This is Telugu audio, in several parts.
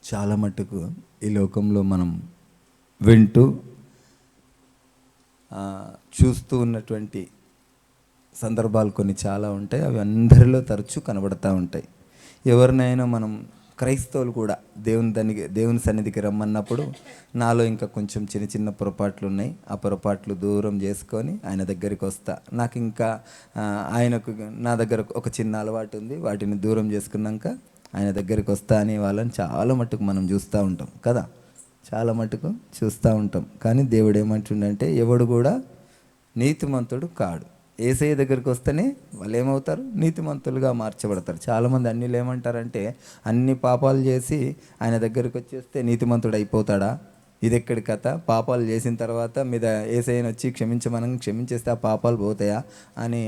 చాలా మట్టుకు ఈ లోకంలో మనం వింటూ చూస్తూ ఉన్నటువంటి సందర్భాలు కొన్ని చాలా ఉంటాయి. అవి అందరిలో తరచూ కనబడుతూ ఉంటాయి. ఎవరినైనా మనం క్రైస్తవులు కూడా దేవుని సన్నిధికి రమ్మన్నప్పుడు నాలో ఇంకా కొంచెం చిన్న చిన్న పొరపాట్లు ఉన్నాయి. ఆ పొరపాట్లు దూరం చేసుకొని ఆయన దగ్గరికి వస్తా. నాకు ఇంకా నా దగ్గర ఒక చిన్న అలవాటు ఉంది, వాటిని దూరం చేసుకున్నాక ఆయన దగ్గరికి వస్తా అని వాళ్ళని చాలా మట్టుకు మనం చూస్తూ ఉంటాం కదా, చాలా మట్టుకు చూస్తూ ఉంటాం. కానీ దేవుడు ఏమంటుండంటే ఎవడు కూడా నీతిమంతుడు కాడు. యేసయ్య దగ్గరికి వస్తేనే వాళ్ళు ఏమవుతారు? నీతిమంతులుగా మార్చబడతారు. చాలామంది అన్నిలు ఏమంటారంటే అన్ని పాపాలు చేసి ఆయన దగ్గరికి వచ్చేస్తే నీతిమంతుడు అయిపోతాడా? ఇది ఎక్కడి కథ? పాపాలు చేసిన తర్వాత మీద యేసయ్యను వచ్చి క్షమించేస్తే ఆ పాపాలు పోతాయా అని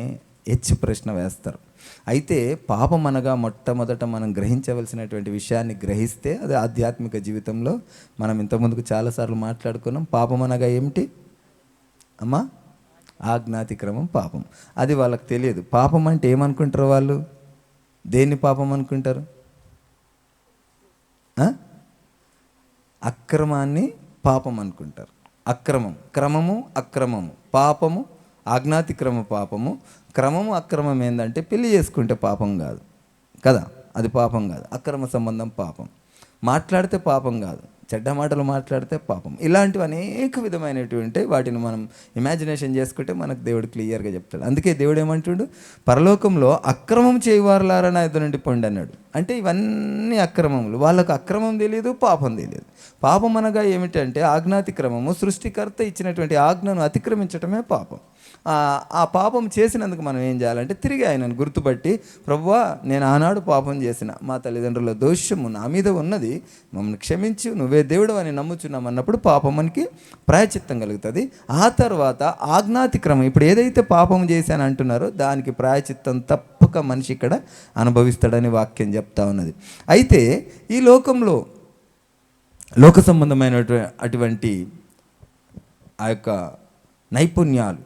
ప్రశ్న వేస్తారు. అయితే పాపం అనగా మొట్టమొదట మనం గ్రహించవలసినటువంటి విషయాన్ని గ్రహిస్తే అది ఆధ్యాత్మిక జీవితంలో మనం ఇంతకుముందుకు చాలాసార్లు మాట్లాడుకున్నాం. పాపం అనగా ఏమిటి అమ్మా? ఆజ్ఞాతిక్రమం పాపం. అది వాళ్ళకి తెలియదు. పాపం అంటే ఏమనుకుంటారు వాళ్ళు? దేన్ని పాపం అనుకుంటారు? అక్రమాన్ని పాపం అనుకుంటారు. క్రమము అక్రమము, పాపము ఆజ్ఞాతిక్రమ పాపము. క్రమము అక్రమం ఏంటంటే పెళ్లి చేసుకుంటే పాపం కాదు కదా, అది పాపం కాదు. అక్రమ సంబంధం పాపం. మాట్లాడితే పాపం కాదు, చెడ్డ మాటలు మాట్లాడితే పాపం. ఇలాంటివి అనేక విధమైనటువంటి వాటిని మనం ఇమాజినేషన్ చేసుకుంటే మనకు దేవుడు క్లియర్గా చెప్తాడు. అందుకే దేవుడు ఏమంటుడు? పరలోకంలో అక్రమం చేయవారులారా నా ఎదురు నుండి పొండి అన్నాడు. అంటే ఇవన్నీ అక్రమములు. వాళ్ళకు అక్రమం తెలియదు, పాపం తెలియదు. పాపం అనగా ఏమిటంటే ఆజ్ఞాతిక్రమము. సృష్టికర్త ఇచ్చినటువంటి ఆజ్ఞను అతిక్రమించటమే పాపం. ఆ పాపం చేసినందుకు మనం ఏం చేయాలంటే తిరిగి ఆయనను గుర్తుపట్టి, ప్రభువా నేను ఆనాడు పాపం చేసిన, మా తల్లిదండ్రుల దోషము నా మీద ఉన్నది, మమ్మల్ని క్షమించు, నువ్వే దేవుడు అని నమ్ముచున్నాం అన్నప్పుడు పాపం మనకి ప్రాయచిత్తం కలుగుతుంది. ఆ తర్వాత ఆజ్ఞాతిక్రమం, ఇప్పుడు ఏదైతే పాపం చేశాను అంటున్నారో దానికి ప్రాయచిత్తం తప్పక మనిషి ఇక్కడ అనుభవిస్తాడని వాక్యం చెప్తా ఉన్నది. అయితే ఈ లోకంలో లోక సంబంధమైన అటువంటి ఆ యొక్క నైపుణ్యాలు,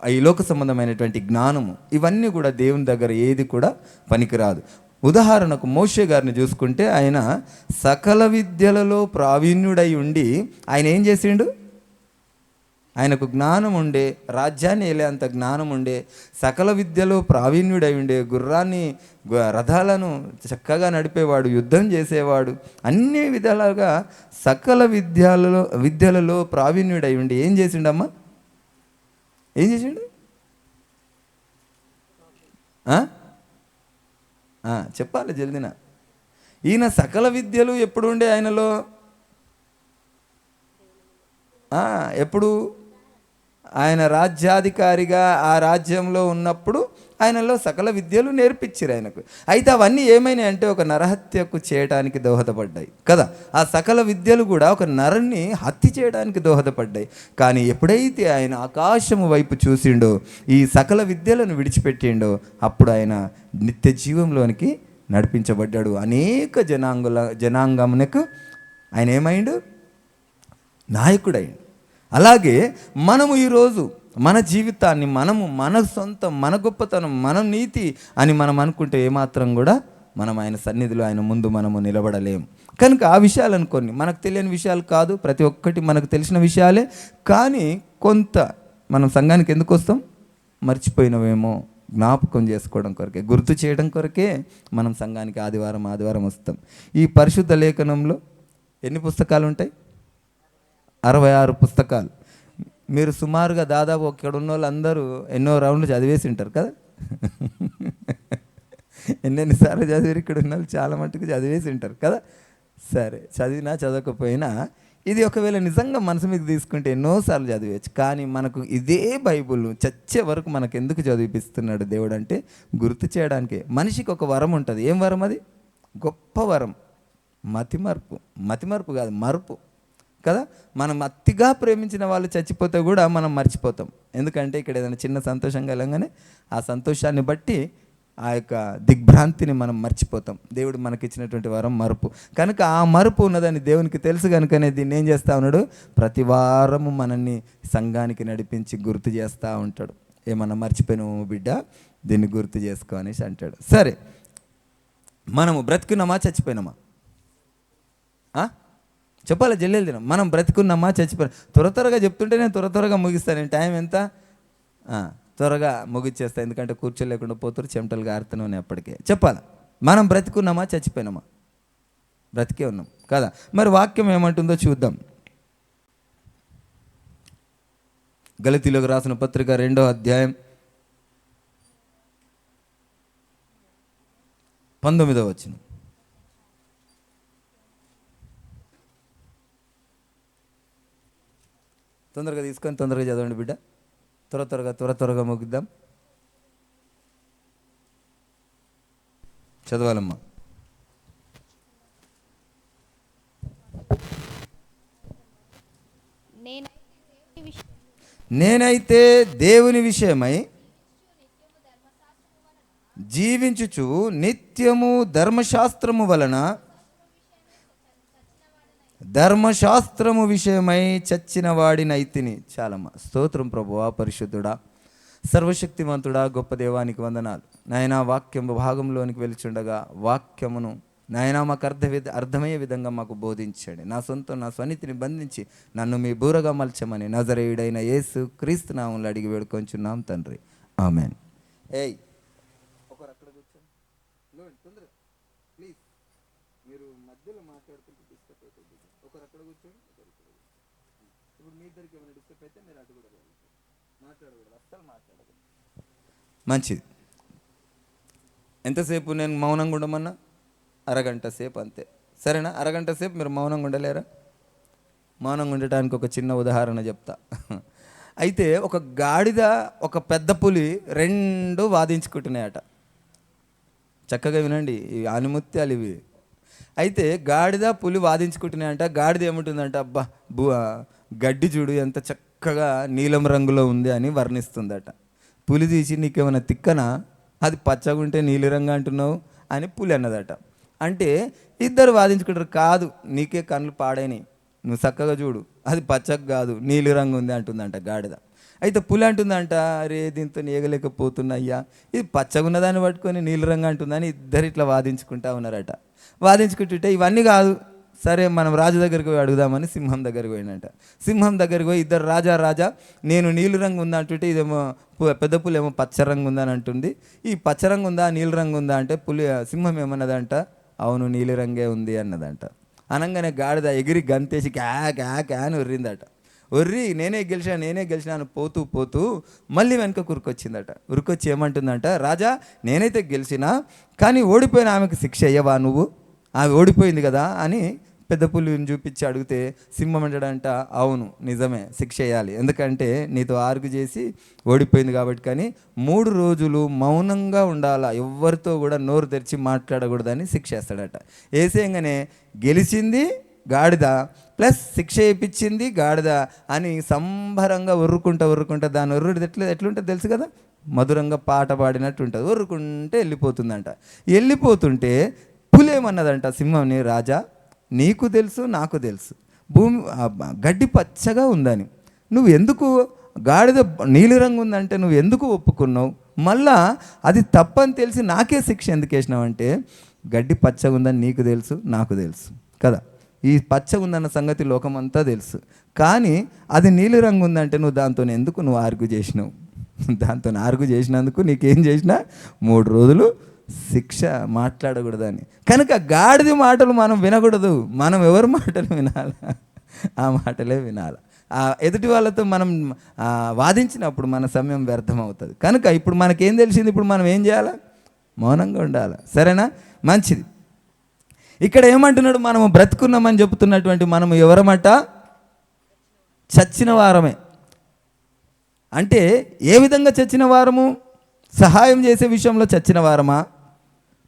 ఈ లోక సంబంధమైనటువంటి జ్ఞానము, ఇవన్నీ కూడా దేవుని దగ్గర ఏది కూడా పనికిరాదు. ఉదాహరణకు మోషే గారిని చూసుకుంటే ఆయన సకల విద్యలలో ప్రావీణ్యుడై ఉండి ఆయన ఏం చేసిండు? ఆయనకు జ్ఞానం ఉండే, రాజ్యాన్ని వెళ్ళేంత జ్ఞానం ఉండే, సకల విద్యలో ప్రావీణ్యుడై ఉండే, రథాలను చక్కగా నడిపేవాడు, యుద్ధం చేసేవాడు, అన్ని విధాలుగా సకల విద్యలలో ప్రావీణ్యుడై ఉండి ఏం చేసిండమ్మా? ఏం చేసిండు? చెప్పాలి జల్దిన. ఈయన సకల విద్యలు ఎప్పుడు ఉండే ఆయనలో? ఎప్పుడు? ఆయన రాజ్యాధికారిగా ఆ రాజ్యంలో ఉన్నప్పుడు ఆయనలో సకల విద్యలు నేర్పించారు ఆయనకు. అయితే అవన్నీ ఏమైనాయి అంటే ఒక నరహత్యకు చేయడానికి దోహదపడ్డాయి కదా. ఆ సకల విద్యలు కూడా ఒక నరుని హత్య చేయడానికి దోహదపడ్డాయి. కానీ ఎప్పుడైతే ఆయన ఆకాశము వైపు చూసిండో, ఈ సకల విద్యలను విడిచిపెట్టిండో, అప్పుడు ఆయన నిత్య జీవంలోనికి నడిపించబడ్డాడు. అనేక జనాంగమునకు ఆయన ఏమైండు? నాయకుడైండు. అలాగే మనము ఈరోజు మన జీవితాన్ని మన సొంతం, మన గొప్పతనం, మన నీతి అని మనం అనుకుంటే ఏమాత్రం కూడా మనం ఆయన సన్నిధిలో ఆయన ముందు మనము నిలబడలేము. కనుక ఆ విషయాలను కొన్ని మనకు తెలియని విషయాలు కాదు, ప్రతి ఒక్కటి మనకు తెలిసిన విషయాలే. కానీ కొంత మనం సంఘానికి ఎందుకు వస్తాం? మర్చిపోయినవేమో జ్ఞాపకం చేసుకోవడం కొరకే, గుర్తు చేయడం కొరకే మనం సంఘానికి ఆదివారం వస్తాం. ఈ పరిశుద్ధ లేఖనంలో ఎన్ని పుస్తకాలు ఉంటాయి? 66 పుస్తకాలు. మీరు సుమారుగా దాదాపు ఇక్కడ ఉన్న వాళ్ళందరూ ఎన్నో రౌండ్లు చదివేసి ఉంటారు కదా. ఎన్నెన్నిసార్లు చదివారు? ఇక్కడ ఉన్న వాళ్ళు చాలా మట్టుకు చదివేసి ఉంటారు కదా. సరే, చదివినా చదవకపోయినా ఇది ఒకవేళ నిజంగా మనసు మీద తీసుకుంటే ఎన్నోసార్లు చదివచ్చు. కానీ మనకు ఇదే బైబుల్ చచ్చే వరకు మనకు ఎందుకు చదివిపిస్తున్నాడు దేవుడు అంటే గుర్తు చేయడానికే. మనిషికి ఒక వరం ఉంటుంది. ఏం వరం అది? గొప్ప వరం. మతిమరుపు కాదు, మరుపు కదా. మనం అతిగా ప్రేమించిన వాళ్ళు చచ్చిపోతే కూడా మనం మర్చిపోతాం. ఎందుకంటే ఇక్కడ ఏదైనా చిన్న సంతోషం కలగానే ఆ సంతోషాన్ని బట్టి ఆ యొక్క దిగ్భ్రాంతిని మనం మర్చిపోతాం. దేవుడు మనకిచ్చినటువంటి వరం మరుపు. కనుక ఆ మరుపు ఉన్నదని దేవునికి తెలుసు కనుకనే దీన్ని ఏం చేస్తూ ఉన్నాడు? ప్రతి వారము మనల్ని సంఘానికి నడిపించి గుర్తు చేస్తూ ఉంటాడు. ఏమన్నా మర్చిపోయినాము బిడ్డ, దీన్ని గుర్తు చేసుకో అనేసి అంటాడు. సరే, మనము బ్రతికినామా చచ్చిపోయినామా? చెప్పాలి జల్లెలు దినం. మనం బ్రతికున్నామా చచ్చిపోయినా? త్వరగా చెప్తుంటే నేను త్వరగా ముగిస్తాను. నేను టైం ఎంత త్వరగా ముగిచ్చేస్తా, ఎందుకంటే కూర్చోలేకుండా పోతారు, చెమటలు గారుతూనే అప్పటికే. చెప్పాలి, మనం బ్రతికున్నామా చచ్చిపోయినామా? బ్రతికే ఉన్నాం కదా. మరి వాక్యం ఏమంటుందో చూద్దాం. గలతీయులకు రాసిన పత్రిక 2వ అధ్యాయం 19వ వచనం. తొందరగా తీసుకొని తొందరగా చదవండి బిడ్డ. త్వరగా ముగిద్దాం. చదవాలమ్మా. నేనైతే దేవుని విషయమై జీవించుచు నిత్యము ధర్మశాస్త్రము విషయమై చచ్చిన వాడినైతిని. చాలమ్మా. స్తోత్రం ప్రభువా, పరిశుద్ధుడా, సర్వశక్తిమంతుడా, గొప్ప దేవానికి వందనాలు. నాయనా, వాక్యం భాగంలోనికి వెలుచుండగా వాక్యమును నాయనా మాకు అర్థమయ్యే విధంగా మాకు బోధించండి. నా స్వనీతిని బంధించి నన్ను మీ బూరగా మలచమని నజరేయుడైన యేసు క్రీస్తు నామములో అడిగి వేడుకొంచున్నాం తండ్రి, ఆమెన్. ఏయ్ ఒకరు అక్కడ కూర్చోండి, తొందరగా ప్లీజ్. మీరు మధ్యలో మాట్లాడుకుంటూ డిస్టర్బ్ అవుతుంది. ఒకరు అక్కడ కూర్చోండి, ఇప్పుడు మీ ఇద్దరికి ఏమైనా డిస్టర్బ్ అయితే మీరు అటు కూడా మాట్లాడకూడదు, అస్సలు మాట్లాడకూడదు. మంచిది. ఎంతసేపు నేను మౌనంగా ఉండమన్నా? అరగంట సేపు అంతే, సరేనా? అరగంట సేపు మీరు మౌనంగా ఉండలేరా? మౌనంగా ఉండటానికి ఒక చిన్న ఉదాహరణ చెప్తా. అయితే ఒక గాడిద, ఒక పెద్ద పులి రెండు వాదించుకుంటున్నాయట. చక్కగా వినండి, ఈ ఆనిముత్యాలు ఇవి. అయితే గాడిద పులి వాదించుకుంటున్నాయంట. గాడిద ఏముంటుందంట, అబ్బా గడ్డి చూడు ఎంత చక్కగా నీలం రంగులో ఉంది అని వర్ణిస్తుందట. పులి తీసి నీకేమైనా తిక్కనా, అది పచ్చగా ఉంటే నీలిరంగా అంటున్నావు అని పులి అన్నదట. అంటే ఇద్దరు వాదించుకుంటారు. కాదు, నీకే కళ్ళు పాడైనాయి, నువ్వు చక్కగా చూడు, అది పచ్చగా కాదు నీలి రంగు ఉంది అంటుందంట గాడిద. అయితే పులి అంటుందంట, అరే దీంతో ఏగలేకపోతున్నాయ్యా, ఇది పచ్చగా ఉన్నదాన్ని పట్టుకొని నీలి రంగు అంటుందని ఇద్దరు ఇట్లా వాదించుకుంటా ఉన్నారట. వాదించుకుంటుంటే ఇవన్నీ కాదు, సరే మనం రాజు దగ్గరికి పోయి అడుగుదామని సింహం దగ్గరికి పోయినట. సింహం దగ్గరికి పోయి ఇద్దరు, రాజా నేను నీలి రంగు ఉందా అంటుంటే ఇదేమో పెద్ద పులి ఏమో పచ్చ రంగు ఉందని అంటుంది. ఈ పచ్చ రంగు ఉందా నీలి రంగు ఉందా అంటే సింహం ఏమన్నదంట, అవును నీలి రంగే ఉంది అన్నదంట. అనగానే గాడిద ఎగిరి గంతేసి క్యా అని ఒర్రిందట. ఒర్రి నేనే గెలిచినా అని పోతూ మళ్ళీ వెనక ఉరికొచ్చిందట. ఉరికొచ్చి ఏమంటుందంట, రాజా నేనైతే గెలిచినా, కానీ ఓడిపోయిన ఆమెకు శిక్ష అయ్యవా నువ్వు? ఆమె ఓడిపోయింది కదా అని పెద్ద పులిని చూపించి అడిగితే సింహం అంటాడంట, అవును నిజమే, శిక్ష వేయాలి, ఎందుకంటే నీతో ఆర్గు చేసి ఓడిపోయింది కాబట్టి, కానీ 3 రోజులు మౌనంగా ఉండాలా, ఎవరితో కూడా నోరు తెరిచి మాట్లాడకూడదని శిక్ష వేస్తాడట. వేసేయంగానే గెలిచింది గాడిద ప్లస్ శిక్ష వేయించింది గాడిద అని సంబరంగా ఉర్రుకుంటా దాని ఒర్రుడు ఎట్లుంటుంది తెలుసు కదా, మధురంగా పాట పాడినట్టు ఉంటుంది. ఉర్రుకుంటే వెళ్ళిపోతుంటే పులేమన్నదంట సింహంని, రాజా నీకు తెలుసు నాకు తెలుసు భూమి గడ్డి పచ్చగా ఉందని, నువ్వు ఎందుకు గాడిద నీలిరంగు ఉందంటే నువ్వు ఎందుకు ఒప్పుకున్నావు? మళ్ళా అది తప్పని తెలిసి నాకే శిక్ష ఎందుకు వేసినావు అంటే, గడ్డి పచ్చగా ఉందని నీకు తెలుసు నాకు తెలుసు కదా, ఈ పచ్చగా ఉందన్న సంగతి లోకమంతా తెలుసు, కానీ అది నీలిరంగు ఉందంటే నువ్వు దాంతో ఎందుకు ఆర్గ్యూ చేసినావు? దాంతో ఆర్గ్యూ చేసినందుకు నీకేం చేసినా 3 రోజులు శిక్ష, మాట్లాడకూడదని. కనుక గాడిద మాటలు మనం వినకూడదు, మనం ఎవరి మాటలు వినాలి? ఆ మాటలే వినాలి. ఎదుటి వాళ్ళతో మనం వాదించినప్పుడు మన సమయం వ్యర్థం అవుతుంది. కనుక ఇప్పుడు మనకేం తెలిసింది, ఇప్పుడు మనం ఏం చేయాలి? మౌనంగా ఉండాలి, సరేనా? మంచిది. ఇక్కడ ఏమంటున్నాడు, మనము బ్రతుకున్నామని చెబుతున్నటువంటి మనము ఎవరమట? చచ్చిన వారమే. అంటే ఏ విధంగా చచ్చిన వారము? సహాయం చేసే విషయంలో చచ్చిన వారమా?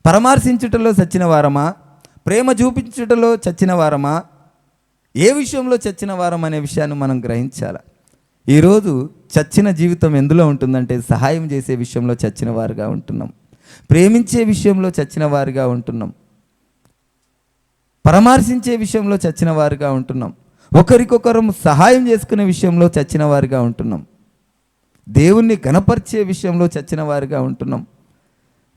పరామర్శించుటలో చచ్చిన వారమా? ప్రేమ చూపించుటలో చచ్చిన వారమా? ఏ విషయంలో చచ్చిన వారం అనే విషయాన్ని మనం గ్రహించాలి. ఈరోజు చచ్చిన జీవితం ఎందులో ఉంటుందంటే, సహాయం చేసే విషయంలో చచ్చిన వారుగా ఉంటున్నాం, ప్రేమించే విషయంలో చచ్చిన వారుగా ఉంటున్నాం, పరామర్శించే విషయంలో చచ్చిన వారుగా ఉంటున్నాం, ఒకరికొకరు సహాయం చేసుకునే విషయంలో చచ్చిన వారుగా ఉంటున్నాం, దేవుణ్ణి ఘనపరిచే విషయంలో చచ్చిన వారిగా ఉంటున్నాం,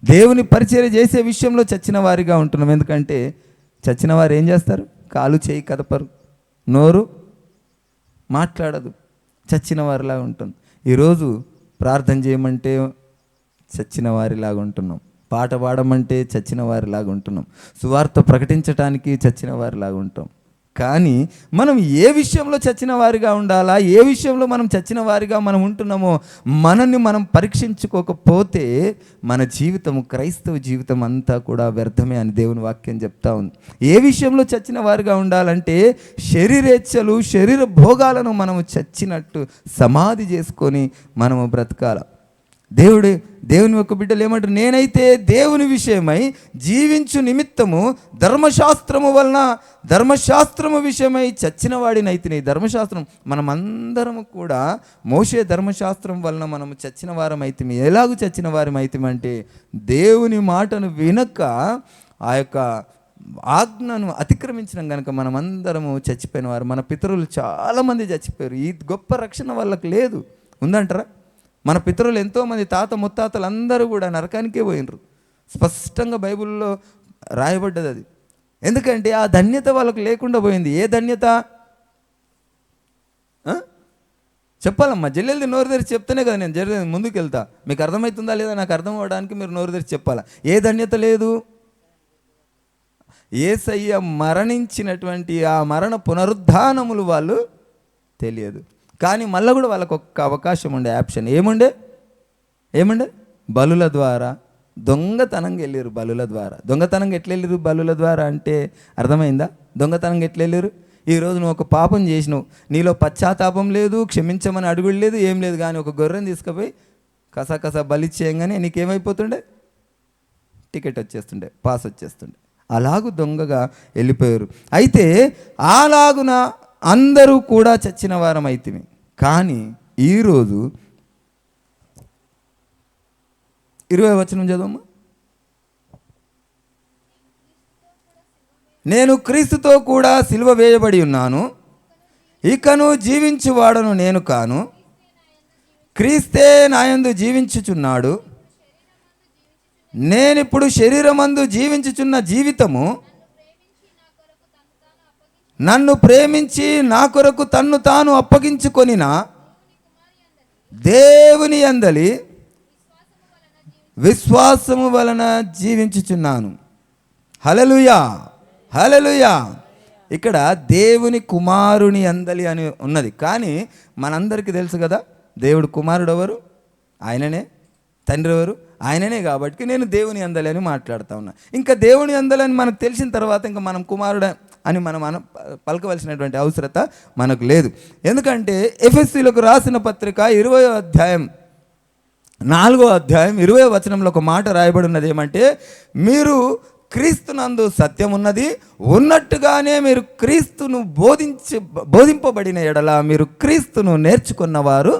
దేవుని పరిచర్య చేసే విషయంలో చచ్చిన వారిగా ఉంటున్నాం. ఎందుకంటే చచ్చిన వారు ఏం చేస్తారు? కాలు చేయి కదపరు, నోరు మాట్లాడదు, చచ్చిన వారిలాగా ఉంటుంది. ఈరోజు ప్రార్థన చేయమంటే చచ్చిన వారిలాగా ఉంటున్నాం, పాట పాడమంటే చచ్చిన వారిలాగా ఉంటున్నాం, సువార్త ప్రకటించడానికి చచ్చిన వారిలాగా ఉంటాం. కానీ మనం ఏ విషయంలో చచ్చిన వారిగా ఉండాలా, ఏ విషయంలో మనం చచ్చిన వారిగా మనం ఉంటున్నామో మనల్ని మనం పరీక్షించుకోకపోతే మన జీవితం, క్రైస్తవ జీవితం అంతా కూడా వ్యర్థమే అని దేవుని వాక్యం చెప్తా ఉంది. ఏ విషయంలో చచ్చిన వారిగా ఉండాలంటే శరీరేచ్ఛలు, శరీర భోగాలను మనము చచ్చినట్టు సమాధి చేసుకొని మనము బ్రతకాల. దేవుని యొక్క బిడ్డలు ఏమంటారు, నేనైతే దేవుని విషయమై జీవించు నిమిత్తము ధర్మశాస్త్రము విషయమై చచ్చిన వాడినైతే. ధర్మశాస్త్రం మనమందరము కూడా మోషే ధర్మశాస్త్రం వలన మనము చచ్చిన వారం అయితే. ఎలాగూ చచ్చిన వారం అయితే అంటే దేవుని మాటను వినక ఆ యొక్క ఆజ్ఞను అతిక్రమించడం కనుక మనమందరము చచ్చిపోయిన వారు. మన పితరులు చాలామంది చచ్చిపోయారు. ఈ గొప్ప రక్షణ వాళ్ళకి లేదు. ఉందంటారా? మన పితరులు ఎంతోమంది తాత ముత్తాతలు అందరూ కూడా నరకానికే పోయినరు. స్పష్టంగా బైబిల్లో రాయబడ్డది అది. ఎందుకంటే ఆ ధన్యత వాళ్ళకు లేకుండా పోయింది. ఏ ధన్యత చెప్పాలమ్మా? జల్లెల్ది నోరు తెరిచి చెప్తేనే కదా నేను జరిగేది ముందుకు వెళ్తా. మీకు అర్థమవుతుందా లేదా నాకు అర్థం అవ్వడానికి మీరు నోరు తెరిచి చెప్పాలా. ఏ ధన్యత లేదు? యేసయ్య మరణించినటువంటి ఆ మరణ పునరుద్ధానములు వాళ్ళు తెలియదు. కానీ మళ్ళీ కూడా వాళ్ళకు ఒక్క అవకాశం ఉండే, ఆప్షన్ ఏముండే బలుల ద్వారా దొంగతనంగా వెళ్ళారు. బలుల ద్వారా దొంగతనంగా ఎట్లా వెళ్ళారు? బలుల ద్వారా అంటే అర్థమైందా? దొంగతనంగా ఎట్లా వెళ్ళారు? ఈరోజు నువ్వు ఒక పాపం చేసినావు, నీలో పశ్చాత్తాపం లేదు, క్షమించమని అడుగుడు లేదు, ఏం లేదు. కానీ ఒక గొర్రెని తీసుకుపోయి కసా బలి చేయంగానే నీకేమైపోతుండే? Ticket వచ్చేస్తుండే, pass వచ్చేస్తుండే. అలాగూ దొంగగా వెళ్ళిపోయారు. అయితే అలాగున అందరూ కూడా చచ్చిన వారం అయితే. కానీ ఈరోజు 20వ వచనం చదవమ్మా. నేను క్రీస్తుతో కూడా సిలువ వేయబడి ఉన్నాను, ఇకను జీవించువాడను నేను కాను, క్రీస్తే నాయందు జీవించుచున్నాడు. నేనిప్పుడు శరీరమందు జీవించుచున్న జీవితము నన్ను ప్రేమించి నా కొరకు తన్ను తాను అప్పగించుకొనిన దేవుని యందలి విశ్వాసము వలన జీవించుచున్నాను. హల్లెలూయా, హల్లెలూయా. ఇక్కడ దేవుని కుమారుని యందలి అని ఉన్నది. కానీ మనందరికీ తెలుసు కదా, దేవుడు కుమారుడు ఎవరు? ఆయననే. తండ్రి ఎవరు? ఆయననే. కాబట్టి నేను దేవుని యందలి అని మాట్లాడుతూ ఉన్నా. ఇంకా దేవుని యందలని మనకు తెలిసిన తర్వాత ఇంకా మనం కుమారుడు అని మనం పలకవలసినటువంటి అవసరత మనకు లేదు. ఎందుకంటే ఎఫెసీయులకు రాసిన పత్రిక 20వ అధ్యాయం 4వ అధ్యాయం 20వ వచనంలో ఒక మాట రాయబడి ఉన్నది. ఏమంటే, మీరు క్రీస్తునందు సత్యం ఉన్నది, ఉన్నట్టుగానే మీరు క్రీస్తును బోధింపబడిన ఎడల మీరు క్రీస్తును నేర్చుకున్నవారు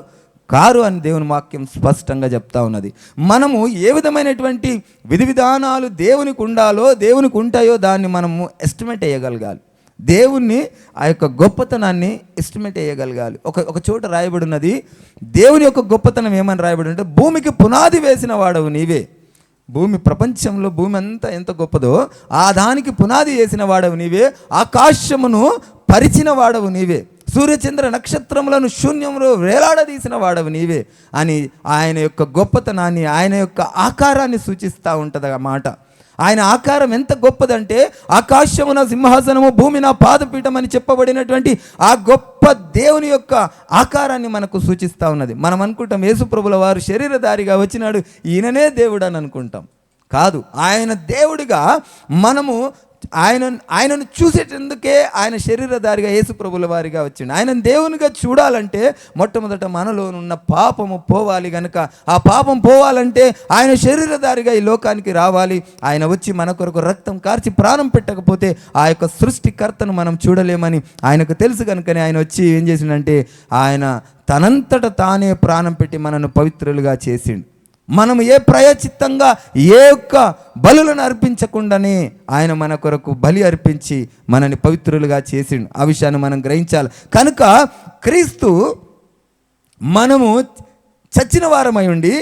కారు అని దేవుని వాక్యం స్పష్టంగా చెప్తా ఉన్నది. మనము ఏ విధమైనటువంటి విధి విధానాలు దేవునికి ఉండాలో, దేవునికి ఉంటాయో దాన్ని మనము ఎస్టిమేట్ వేయగలగాలి. దేవుణ్ణి ఆ యొక్క గొప్పతనాన్ని ఎస్టిమేట్ వేయగలగాలి. ఒక చోట రాయబడి ఉన్నది, దేవుని యొక్క గొప్పతనం ఏమని రాయబడి అంటే, భూమికి పునాది వేసిన వాడవు నీవే. భూమి, ప్రపంచంలో భూమి అంతా ఎంత గొప్పదో ఆ దానికి పునాది వేసిన వాడవు నీవే, ఆకాశమును పరిచిన వాడవు నీవే, సూర్యచంద్ర నక్షత్రములను శూన్యంలో వేలాడదీసిన వాడవు నీవే అని ఆయన యొక్క గొప్పతనాన్ని, ఆయన యొక్క ఆకారాన్ని సూచిస్తూ ఉంటుంది ఆ మాట. ఆయన ఆకారం ఎంత గొప్పదంటే, ఆకాశము నా సింహాసనము, భూమి నా పాదపీఠం అని చెప్పబడినటువంటి ఆ గొప్ప దేవుని యొక్క ఆకారాన్ని మనకు సూచిస్తూ ఉన్నది. మనం అనుకుంటాం యేసుప్రభుల వారు శరీరధారిగా వచ్చినాడు, ఈయననే దేవుడు అని అనుకుంటాం. కాదు, ఆయన దేవుడిగా మనము ఆయనను చూసేటందుకే ఆయన శరీరధారిగా యేసుప్రభుల వారిగా వచ్చిండు. ఆయనను దేవునిగా చూడాలంటే మొట్టమొదట మనలో ఉన్న పాపము పోవాలి. కనుక ఆ పాపం పోవాలంటే ఆయన శరీరధారిగా ఈ లోకానికి రావాలి. ఆయన వచ్చి మన కొరకు రక్తం కార్చి ప్రాణం పెట్టకపోతే ఆ యొక్క సృష్టికర్తను మనం చూడలేమని ఆయనకు తెలుసు. కనుకనే ఆయన వచ్చి ఏం చేసిండంటే, ఆయన తనంతట తానే ప్రాణం పెట్టి మనను పవిత్రులుగా చేసిండు. మనం ఏ ప్రయచిత్తంగా ఏ యొక్క బలులను అర్పించకుండానే ఆయన మన కొరకు బలి అర్పించి మనని పవిత్రులుగా చేసిండు. ఆ విషయాన్ని మనం గ్రహించాలి. కనుక క్రీస్తు, మనము చచ్చిన వారమై ఉండి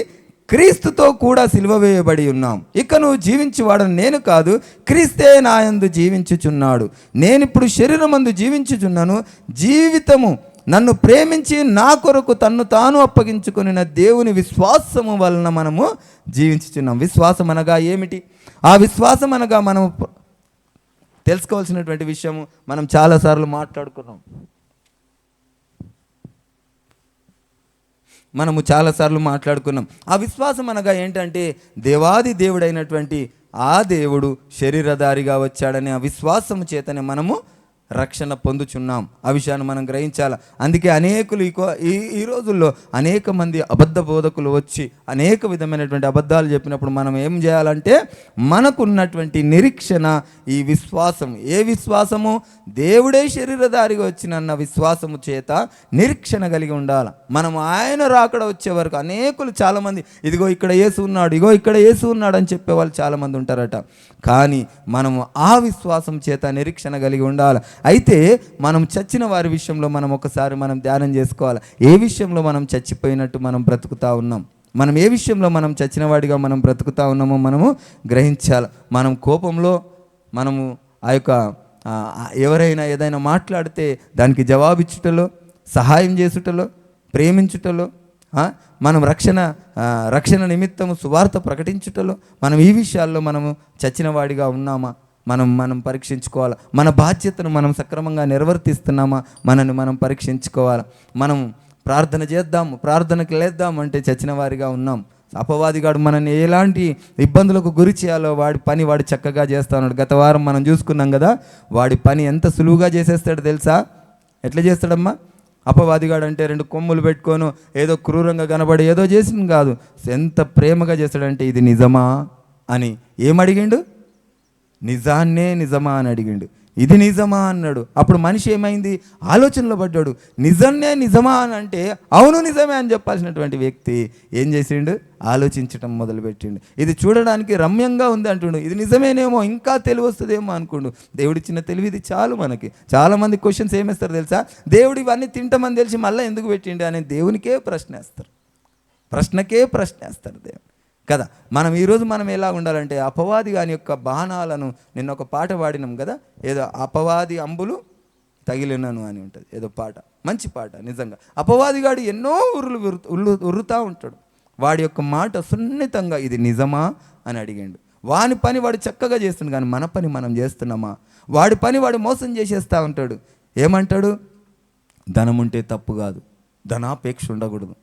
క్రీస్తుతో కూడా సిలువ వేయబడి ఉన్నాం. ఇక నువ్వు జీవించువాడని నేను కాదు, క్రీస్తే నాయందు జీవించుచున్నాడు. నేనిప్పుడు శరీరమందు జీవించుచున్నాను. జీవితము నన్ను ప్రేమించి నా కొరకు తన్ను తాను అప్పగించుకున్న దేవుని విశ్వాసము వలన మనము జీవించుచున్నాం. విశ్వాసం అనగా ఏమిటి? ఆ విశ్వాసం అనగా మనం తెలుసుకోవాల్సినటువంటి విషయము మనం చాలాసార్లు మాట్లాడుకున్నాం. ఆ విశ్వాసం అనగా ఏంటంటే దేవాది దేవుడైనటువంటి ఆ దేవుడు శరీరధారిగా వచ్చాడని ఆ విశ్వాసము చేతనే మనము రక్షణ పొందుచున్నాం. ఆ విషయాన్ని మనం గ్రహించాలి. అందుకే అనేకులు ఈ రోజుల్లో అనేక మంది అబద్ధ బోధకులు వచ్చి అనేక విధమైనటువంటి అబద్ధాలు చెప్పినప్పుడు మనం ఏం చేయాలంటే మనకున్నటువంటి నిరీక్షణ ఈ విశ్వాసం. ఏ విశ్వాసము? దేవుడే శరీరధారిగా వచ్చినన్న విశ్వాసము చేత నిరీక్షణ కలిగి ఉండాలి. మనం ఆయన రాకడ వచ్చే వరకు అనేకులు చాలామంది ఇదిగో ఇక్కడ యేసు ఉన్నాడు, ఇగో ఇక్కడ యేసు ఉన్నాడు అని చెప్పేవాళ్ళు చాలామంది ఉంటారట. కానీ మనము ఆ విశ్వాసం చేత నిరీక్షణ కలిగి ఉండాలి. అయితే మనం చచ్చిన వారి విషయంలో మనం ఒకసారి మనం ధ్యానం చేసుకోవాలి. ఏ విషయంలో మనం చచ్చిపోయినట్టు మనం బ్రతుకుతా ఉన్నాం, మనం ఏ విషయంలో మనం చచ్చిన వాడిగా మనం బ్రతుకుతా ఉన్నామో మనము గ్రహించాలి. మనం కోపంలో మనము ఆ యొక్క ఎవరైనా ఏదైనా మాట్లాడితే దానికి జవాబిచ్చుటలో, సహాయం చేసుటలో, ప్రేమించుటలో, మనం రక్షణ నిమిత్తము సువార్త ప్రకటించుటలో మనం ఈ విషయాల్లో మనము చచ్చిన వాడిగా ఉన్నామా మనం పరీక్షించుకోవాలి. మన బాధ్యతను మనం సక్రమంగా నిర్వర్తిస్తున్నామా మనల్ని మనం పరీక్షించుకోవాలి. మనం ప్రార్థన చేద్దాము, ప్రార్థనకి లేద్దాం అంటే చచ్చిన వారిగా ఉన్నాం. అపవాదిగాడు మనల్ని ఎలాంటి ఇబ్బందులకు గురి చేయాలో వాడి పని వాడు చక్కగా చేస్తా ఉన్నాడు. గత వారం మనం చూసుకున్నాం కదా, వాడి పని ఎంత సులువుగా చేసేస్తాడు తెలుసా? ఎట్లా చేస్తాడమ్మా? అపవాదిగాడు అంటే 2 కొమ్ములు పెట్టుకోను ఏదో క్రూరంగా కనబడి ఏదో చేసింది కాదు, ఎంత ప్రేమగా చేస్తాడంటే ఇది నిజమా అని ఏమడిగిండు? నిజాన్నే నిజమా అని అడిగిండు. ఇది నిజమా అన్నాడు. అప్పుడు మనిషి ఏమైంది? ఆలోచనలో పడ్డాడు. నిజంనే నిజమా అని అంటే అవును నిజమే అని చెప్పాల్సినటువంటి వ్యక్తి ఏం చేసిండు? ఆలోచించటం మొదలుపెట్టిండు. ఇది చూడడానికి రమ్యంగా ఉంది అంటుండు, ఇది నిజమేనేమో, ఇంకా తెలివి వస్తుందేమో అనుకుండు. దేవుడిచ్చిన తెలివి ఇది చాలు. మనకి చాలామంది క్వశ్చన్స్ ఏమేస్తారు తెలుసా? దేవుడు ఇవన్నీ తింటామని తెలిసి మళ్ళీ ఎందుకు పెట్టిండు అని దేవునికే ప్రశ్నేస్తారు దేవుడు కదా. ఈరోజు మనం ఎలా ఉండాలంటే అపవాది గాని యొక్క బాణాలను, నిన్న ఒక పాట పాడినాం కదా, ఏదో అపవాది అంబులు తగిలినను అని ఉంటుంది, ఏదో పాట, మంచి పాట. నిజంగా అపవాదిగాడు ఎన్నో ఉర్రుతా ఉంటాడు. వాడి యొక్క మాట సున్నితంగా ఇది నిజమా అని అడిగాడు. వాని పని వాడు చక్కగా చేస్తుంది, కానీ మన పని మనం చేస్తున్నామా? వాడి పని వాడు మోసం చేసేస్తూ ఉంటాడు. ఏమంటాడు? ధనం ఉంటే తప్పు కాదు, ధనాపేక్ష ఉండకూడదు.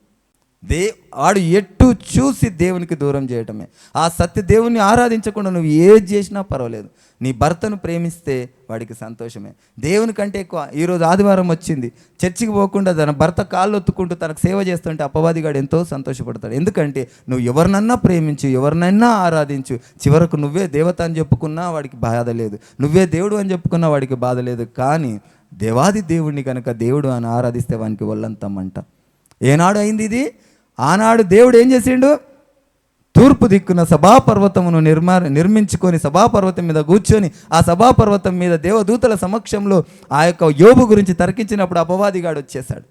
వాడు ఎట్టు చూసి దేవునికి దూరం చేయటమే. ఆ సత్య దేవుని ఆరాధించకుండా నువ్వు ఏది చేసినా పర్వాలేదు. నీ భర్తను ప్రేమిస్తే వాడికి సంతోషమే. దేవుని కంటే ఎక్కువ. ఈరోజు ఆదివారం వచ్చింది, చర్చికి పోకుండా తన భర్త కాళ్ళు ఒత్తుకుంటూ తనకు సేవ చేస్తుంటే అపవాదిగాడు ఎంతో సంతోషపడతాడు. ఎందుకంటే నువ్వు ఎవరినన్నా ప్రేమించు, ఎవరినైనా ఆరాధించు, చివరకు నువ్వే దేవత అని చెప్పుకున్నా వాడికి బాధ లేదు, నువ్వే దేవుడు అని చెప్పుకున్నా వాడికి బాధ లేదు. కానీ దేవాది దేవుడిని కనుక దేవుడు అని ఆరాధిస్తే వానికి ఒళ్ళంతమంట. ఏనాడు అయింది ఇది? ఆనాడు దేవుడు ఏం చేసిండు? తూర్పు దిక్కున సభాపర్వతమును నిర్మించుకొని సభాపర్వతం మీద కూర్చొని ఆ సభాపర్వతం మీద దేవదూతల సమక్షంలో ఆ యొక్క యోబు గురించి తర్కించినప్పుడు అపవాదిగాడు వచ్చేసాడు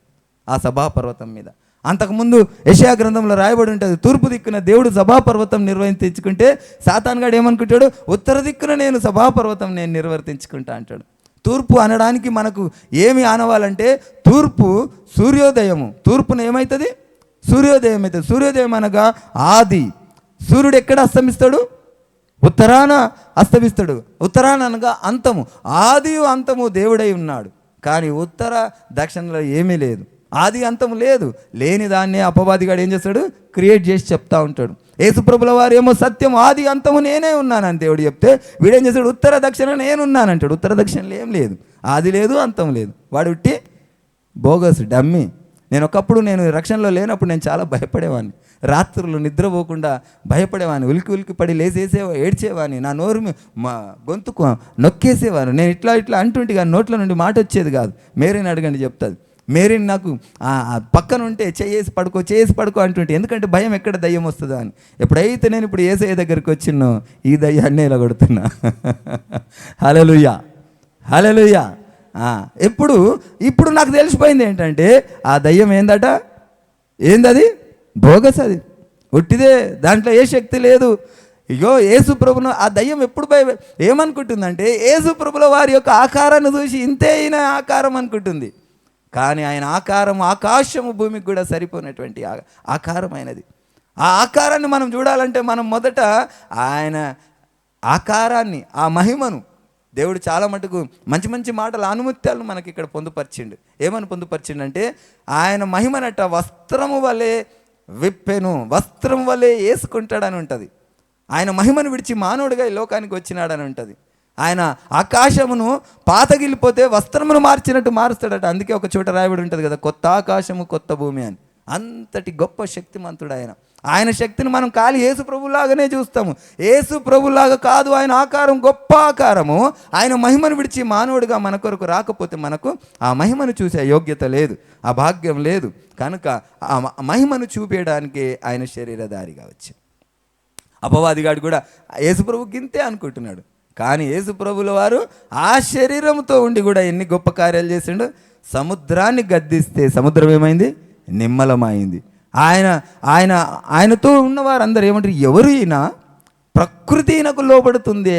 ఆ సభాపర్వతం మీద. అంతకుముందు యెషయా గ్రంథంలో రాయబడి ఉంటుంది, తూర్పు దిక్కున దేవుడు సభాపర్వతం నిర్వర్తించుకుంటే సాతానుగాడు ఏమనుకుంటాడు? ఉత్తర దిక్కున నేను సభాపర్వతం నేను నిర్వర్తించుకుంటా అంటాడు. తూర్పు అనడానికి మనకు ఏమి ఆనవాలంటే తూర్పు సూర్యోదయము. తూర్పున ఏమవుతుంది? సూర్యోదయం అవుతుంది. సూర్యోదయం అనగా ఆది. సూర్యుడు ఎక్కడ అస్తమిస్తాడు? ఉత్తరాన అస్తమిస్తాడు. ఉత్తరాన అనగా అంతము. ఆది అంతము దేవుడై ఉన్నాడు. కానీ ఉత్తర దక్షిణలో ఏమీ లేదు, ఆది అంతము లేదు. లేని దాన్నే అపవాదిగాడు ఏం చేస్తాడు? క్రియేట్ చేసి చెప్తా ఉంటాడు. యేసుప్రభుల వారు ఏమో సత్యం ఆది అంతము నేనే ఉన్నానని దేవుడు చెప్తే వీడేం చేస్తాడు? ఉత్తర దక్షిణ నేనున్నానంటాడు. ఉత్తర దక్షిణలో ఏం లేదు, ఆది లేదు, అంతం లేదు. వాడు ఉట్టి బోగస్ డమ్మి. నేను రక్షణలో లేనప్పుడు నేను చాలా భయపడేవాడిని. రాత్రులు నిద్రపోకుండా భయపడేవాడిని. ఉలికి పడి ఏడ్చేవాడిని. నా నోరు మా గొంతుకు నొక్కేసేవారు. నేను ఇట్లా అంటుంటే కానీ నోట్ల నుండి మాట వచ్చేది కాదు. మేరీని అడగండి చెప్తుంది. మేరీని నాకు పక్కన ఉంటే చేసి పడుకో అంటుంటే, ఎందుకంటే భయం ఎక్కడ దయ్యం వస్తుందా అని. ఎప్పుడైతే నేను ఇప్పుడు యేసయ్య దగ్గరికి వచ్చినో ఈ దయ్యాన్ని ఇలా కొడుతున్నా. హల్లెలూయా, హల్లెలూయా. ఇప్పుడు నాకు తెలిసిపోయింది ఏంటంటే ఆ దయ్యం ఏందది? బోగస్. అది ఒట్టిదే, దాంట్లో ఏ శక్తి లేదు. ఇగో యేసు ప్రభును ఆ దయ్యం ఎప్పుడు ఏమనుకుంటుందంటే యేసు ప్రభుల వారి యొక్క ఆకారాన్ని చూసి ఇంతే అయిన ఆకారం అనుకుంటుంది. కానీ ఆయన ఆకారం ఆకాశము భూమికి కూడా సరిపోయినటువంటి ఆకారమైనది. ఆ ఆకారాన్ని మనం చూడాలంటే మనం మొదట ఆయన ఆకారాన్ని, ఆ మహిమను, దేవుడు చాలా మటుకు మంచి మంచి మాటలు ఆనుమత్యాలను మనకి ఇక్కడ పొందుపరిచిండు. ఏమని పొందుపరిచిండంటే ఆయన మహిమనట వస్త్రము వలె విప్పెను, వస్త్రం వలె వేసుకుంటాడని ఉంటుంది. ఆయన మహిమను విడిచి మానవుడిగా ఈ లోకానికి వచ్చినాడని ఉంటుంది. ఆయన ఆకాశమును పాతగిలిపోతే వస్త్రమును మార్చినట్టు మారుస్తాడట. అందుకే ఒక చోట రాయబడి ఉంటుంది కదా, కొత్త ఆకాశము కొత్త భూమి అని. అంతటి గొప్ప శక్తిమంతుడు ఆయన. ఆయన శక్తిని మనం ఖాళీ యేసు ప్రభులాగానే చూస్తాము. యేసు ప్రభులాగా కాదు, ఆయన ఆకారం గొప్ప ఆకారము. ఆయన మహిమను విడిచి మానవుడిగా మన కొరకు రాకపోతే మనకు ఆ మహిమను చూసే యోగ్యత లేదు, ఆ భాగ్యం లేదు. కనుక ఆ మహిమను చూపించడానికి ఆయన శరీరధారిగా వచ్చి, అపవాదిగాడు కూడా యేసుప్రభుకి ఇంతే అనుకుంటున్నాడు. కానీ యేసుప్రభుల వారు ఆ శరీరంతో ఉండి కూడా ఎన్ని గొప్ప కార్యాలు చేసిండు. సముద్రాన్ని గద్దిస్తే సముద్రం ఏమైంది? నిమ్మలమైంది. ఆయనతో ఉన్నవారు అందరూ ఏమంటారు, ఎవరు ఈయన, ప్రకృతి ఈయనకు లోబడుతుంది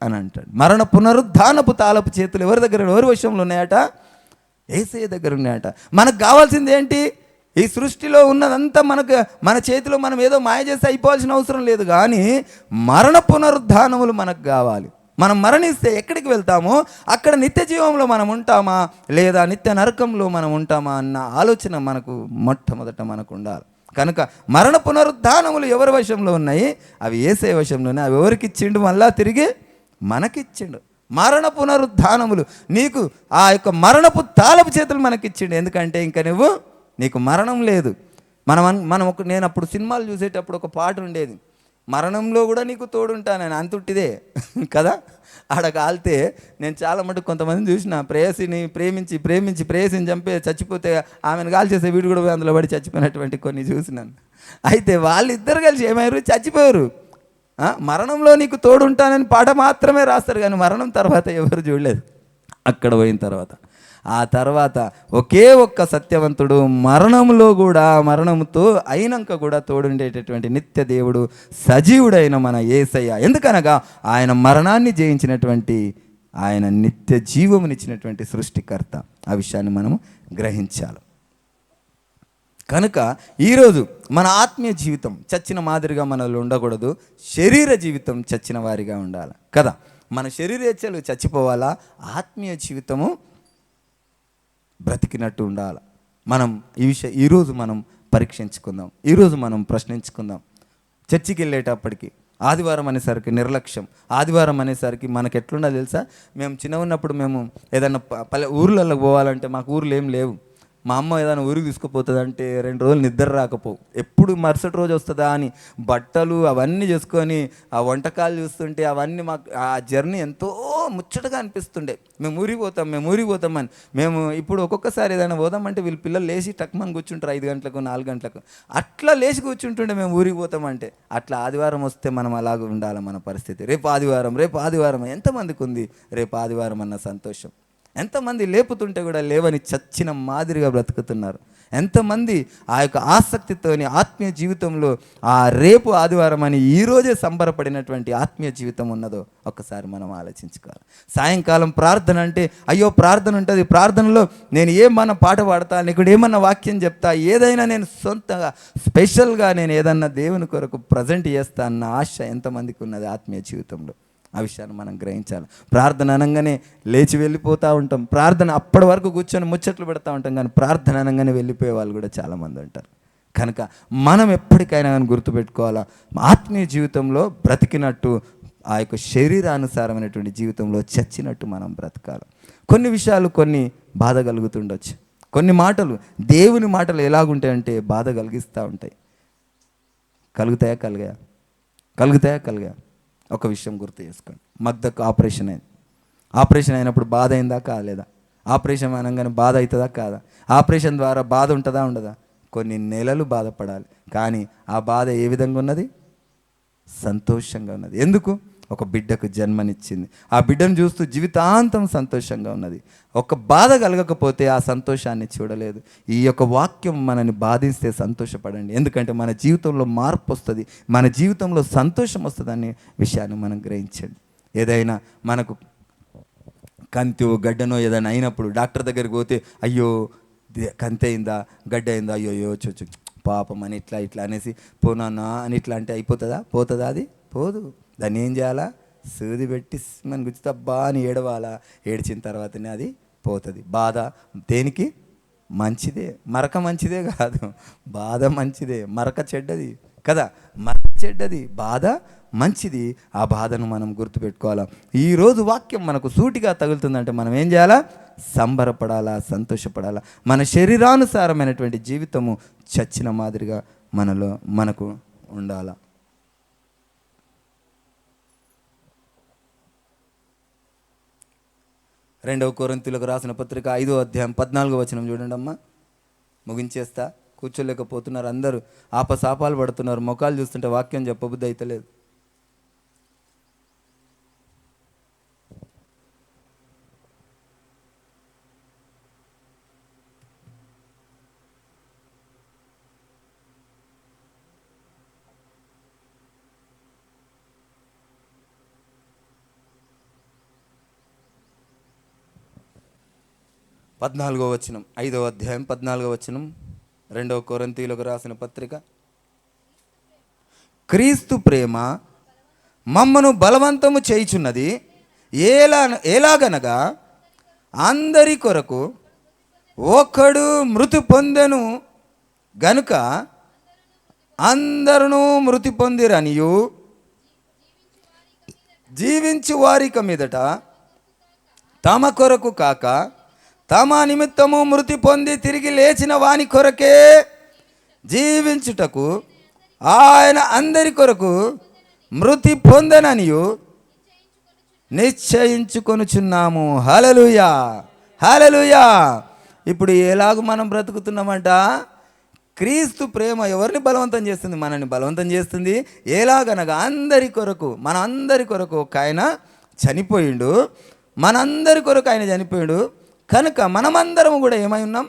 అని అంటాడు. మరణ పునరుద్ధానపు తాళపు చేతులు ఎవరి దగ్గర, ఎవరి వశంలో ఉన్నాయట? యేసయ్య దగ్గర ఉన్నాయట. మనకు కావాల్సింది ఏంటి? ఈ సృష్టిలో ఉన్నదంతా మన చేతిలో మనం ఏదో మాయ చేసి అయిపోవాల్సిన అవసరం లేదు. కానీ మరణ పునరుద్ధానములు మనకు కావాలి. మనం మరణిస్తే ఎక్కడికి వెళ్తామో అక్కడ నిత్య జీవంలో మనం ఉంటామా, లేదా నిత్య నరకంలో మనం ఉంటామా అన్న ఆలోచన మనకు మొట్టమొదట మనకు ఉండాలి. కనుక మరణ పునరుద్ధానములు ఎవరి వశంలో ఉన్నాయి? అవి యేసయ్య వశంలోనే. అవి ఎవరికి ఇచ్చిండు? మళ్ళా తిరిగి మనకిచ్చిండు. మరణ పునరుద్ధానములు నీకు ఆ యొక్క మరణపు తాళపు చేతులు మనకిచ్చిండు. ఎందుకంటే ఇంకా నీకు మరణం లేదు. నేను అప్పుడు సినిమాలు చూసేటప్పుడు ఒక పాట ఉండేది, మరణంలో కూడా నీకు తోడుంటానని. అంతుట్టిదే కదా. ఆడ కాలితే నేను చాలా మటుకు కొంతమందిని చూసిన, ప్రేయసిని ప్రేమించి చచ్చిపోతే ఆమెను కాల్చేసే వీడు కూడా అందులో పడి చచ్చిపోయినటువంటి కొన్ని చూసినాను. అయితే వాళ్ళిద్దరు కలిసి ఏమయ్యారు? చచ్చిపోయారు. మరణంలో నీకు తోడుంటానని పాట మాత్రమే రాస్తారు, కానీ మరణం తర్వాత ఎవరు చూడలేదు. అక్కడ పోయిన తర్వాత ఒకే ఒక్క సత్యవంతుడు మరణంలో కూడా, మరణంతో అయినాక కూడా తోడుండేటటువంటి నిత్య దేవుడు, సజీవుడైన మన యేసయ్య. ఎందుకనగా ఆయన మరణాన్ని జయించినటువంటి, ఆయన నిత్య జీవమునిచ్చినటువంటి సృష్టికర్త. ఆ విషయాన్ని మనము గ్రహించాలి. కనుక ఈరోజు మన ఆత్మీయ జీవితం చచ్చిన మాదిరిగా మనలో ఉండకూడదు. శరీర జీవితం చచ్చిన వారిగా ఉండాలి కదా. మన శరీరేచ్ఛలు చచ్చిపోవాలా, ఆత్మీయ జీవితము బ్రతికినట్టు ఉండాలి. మనం ఈరోజు మనం పరీక్షించుకుందాం, ఈరోజు మనం ప్రశ్నించుకుందాం. చర్చికి వెళ్ళేటప్పటికి ఆదివారం అనేసరికి నిర్లక్ష్యం. ఆదివారం అనేసరికి మనకు ఎట్లుండాలి తెలుసా? మేము చిన్న ఉన్నప్పుడు మేము ఏదైనా ఊర్లలో పోవాలంటే, మాకు ఊర్లు ఏం లేవు. మా అమ్మ ఏదైనా ఊరికి తీసుకుపోతుందంటే 2 రోజులు నిద్ర రాకపోవు. ఎప్పుడు మరుసటి రోజు వస్తుందా అని బట్టలు అవన్నీ చేసుకొని ఆ వంటకాలు చూస్తుంటే అవన్నీ మాకు ఆ జర్నీ ఎంతో ముచ్చటగా అనిపిస్తుండే. మేము ఊరికి పోతామని. మేము ఇప్పుడు ఒక్కొక్కసారి ఏదైనా పోదామంటే వీళ్ళు పిల్లలు లేచి టక్మని కూర్చుంటారు 5 గంటలకు 4 గంటలకు. అట్లా లేచి కూర్చుంటుండే మేము ఊరికి పోతామంటే. అట్లా ఆదివారం వస్తే మనం అలాగ ఉండాలి మన పరిస్థితి. రేపు ఆదివారం ఎంతమందికి ఉంది రేపు ఆదివారం అన్న సంతోషం? ఎంతమంది లేపుతుంటే కూడా లేవని చచ్చిన మాదిరిగా బ్రతుకుతున్నారు? ఎంతమంది ఆ యొక్క ఆసక్తితోని ఆత్మీయ జీవితంలో ఆ రేపు ఆదివారం అని ఈరోజే సంబరపడినటువంటి ఆత్మీయ జీవితం ఉన్నదో ఒక్కసారి మనం ఆలోచించుకోవాలి. సాయంకాలం ప్రార్థన అంటే, అయ్యో ప్రార్థన ఉంటుంది, ప్రార్థనలో నేను ఏమన్నా పాట పాడతా, నీకు ఏమన్నా వాక్యం చెప్తా, ఏదైనా నేను సొంతంగా స్పెషల్గా నేను ఏదన్నా దేవుని కొరకు ప్రజెంట్ చేస్తా అన్న ఆశ ఎంతమందికి ఉన్నది ఆత్మీయ జీవితంలో? ఆ విషయాన్ని మనం గ్రహించాలి. ప్రార్థన అనగానే లేచి వెళ్ళిపోతూ ఉంటాం. ప్రార్థన అప్పటి వరకు కూర్చొని ముచ్చట్లు పెడతా ఉంటాం, కానీ ప్రార్థన అనగానే వెళ్ళిపోయే వాళ్ళు కూడా చాలామంది ఉంటారు. కనుక మనం ఎప్పటికైనా కానీ గుర్తుపెట్టుకోవాలా, ఆత్మీయ జీవితంలో బ్రతికినట్టు, ఆ యొక్క శరీరానుసారమైనటువంటి జీవితంలో చచ్చినట్టు మనం బ్రతకాలి. కొన్ని విషయాలు కొన్ని బాధ కలుగుతుండొచ్చు. కొన్ని మాటలు, దేవుని మాటలు ఎలాగుంటాయంటే బాధ కలిగిస్తూ ఉంటాయి. కలుగుతాయా? ఒక విషయం గుర్తు చేసుకోండి. మగ్ధకు ఆపరేషన్ అయినప్పుడు బాధ అయిందా కాలేదా? ఆపరేషన్ అనగానే బాధ అవుతుందా కాదా? ఆపరేషన్ ద్వారా బాధ ఉంటుందా ఉండదా? కొన్ని నెలలు బాధపడాలి, కానీ ఆ బాధ ఏ విధంగా ఉన్నది? సంతోషంగా ఉన్నది. ఎందుకు? ఒక బిడ్డకు జన్మనిచ్చింది. ఆ బిడ్డను చూస్తూ జీవితాంతం సంతోషంగా ఉన్నది. ఒక బాధ కలగకపోతే ఆ సంతోషాన్ని చూడలేదు. ఈ యొక్క వాక్యం మనని బాధిస్తే సంతోషపడండి, ఎందుకంటే మన జీవితంలో మార్పు వస్తుంది, మన జీవితంలో సంతోషం వస్తుంది అనే విషయాన్ని మనం గ్రహించండి. ఏదైనా మనకు కంతో గడ్డనో ఏదైనా అయినప్పుడు డాక్టర్ దగ్గరికి పోతే అయ్యో కంతి అయిందా, గడ్డ అయిందా, అయ్యో చొచ్చు పాపం అని ఇట్లా ఇట్లా అనేసి పోనా అని ఇట్లా అంటే అయిపోతుందా? పోతుందా? అది పోదు. దాన్ని ఏం చేయాలా? సూది పెట్టి మన గుచ్చితబ్బా అని ఏడవాలా. ఏడ్చిన తర్వాతనే అది పోతుంది. బాధ దేనికి? మంచిదే. మరక మంచిదే కాదు, బాధ మంచిదే. మరక చెడ్డది కదా, మరక చెడ్డది, బాధ మంచిది. ఆ బాధను మనం గుర్తుపెట్టుకోవాలా. ఈరోజు వాక్యం మనకు సూటిగా తగులుతుందంటే మనం ఏం చేయాలా? సంబరపడాలా, సంతోషపడాలా. మన శరీరానుసారమైనటువంటి జీవితము చచ్చిన మాదిరిగా మనకు ఉండాలా. రెండవ కొరింథీయులకు రాసిన పత్రిక 5వ అధ్యాయం 14వ వచనం చూడండి అమ్మా. ముగించేస్తా, కూర్చోలేకపోతున్నారు అందరూ, ఆపసాపాలు పడుతున్నారు. ముఖాలు చూస్తుంటే వాక్యం చెప్పబుద్ధి అయితలేదు. పద్నాలుగో వచనం, 5వ అధ్యాయం 14వ వచనం, రెండవ కొరింథీయులకు రాసిన పత్రిక. క్రీస్తు ప్రేమ మమ్మను బలవంతము చేయుచున్నది, ఎలాగనగా అందరి కొరకు ఒకడు మృతి పొందెను గనుక అందరూ మృతి పొందిరనియు, జీవించు వారిక మీదట తమ కొరకు కాక తమ నిమిత్తము మృతి పొంది తిరిగి లేచిన వాని కొరకే జీవించుటకు ఆయన అందరి కొరకు మృతి పొందననియు నిశ్చయించుకొనుచున్నాము. హల్లెలూయా, హల్లెలూయా. ఇప్పుడు ఎలాగ మనం బ్రతుకుతున్నామంట? క్రీస్తు ప్రేమ ఎవరిని బలవంతం చేస్తుంది? మనల్ని బలవంతం చేస్తుంది. ఎలాగనగా అందరి కొరకు, మన అందరి కొరకు ఒక ఆయన చనిపోయిండు, మనందరి కొరకు ఆయన చనిపోయాడు కనుక మనమందరం కూడా ఏమై ఉన్నాం?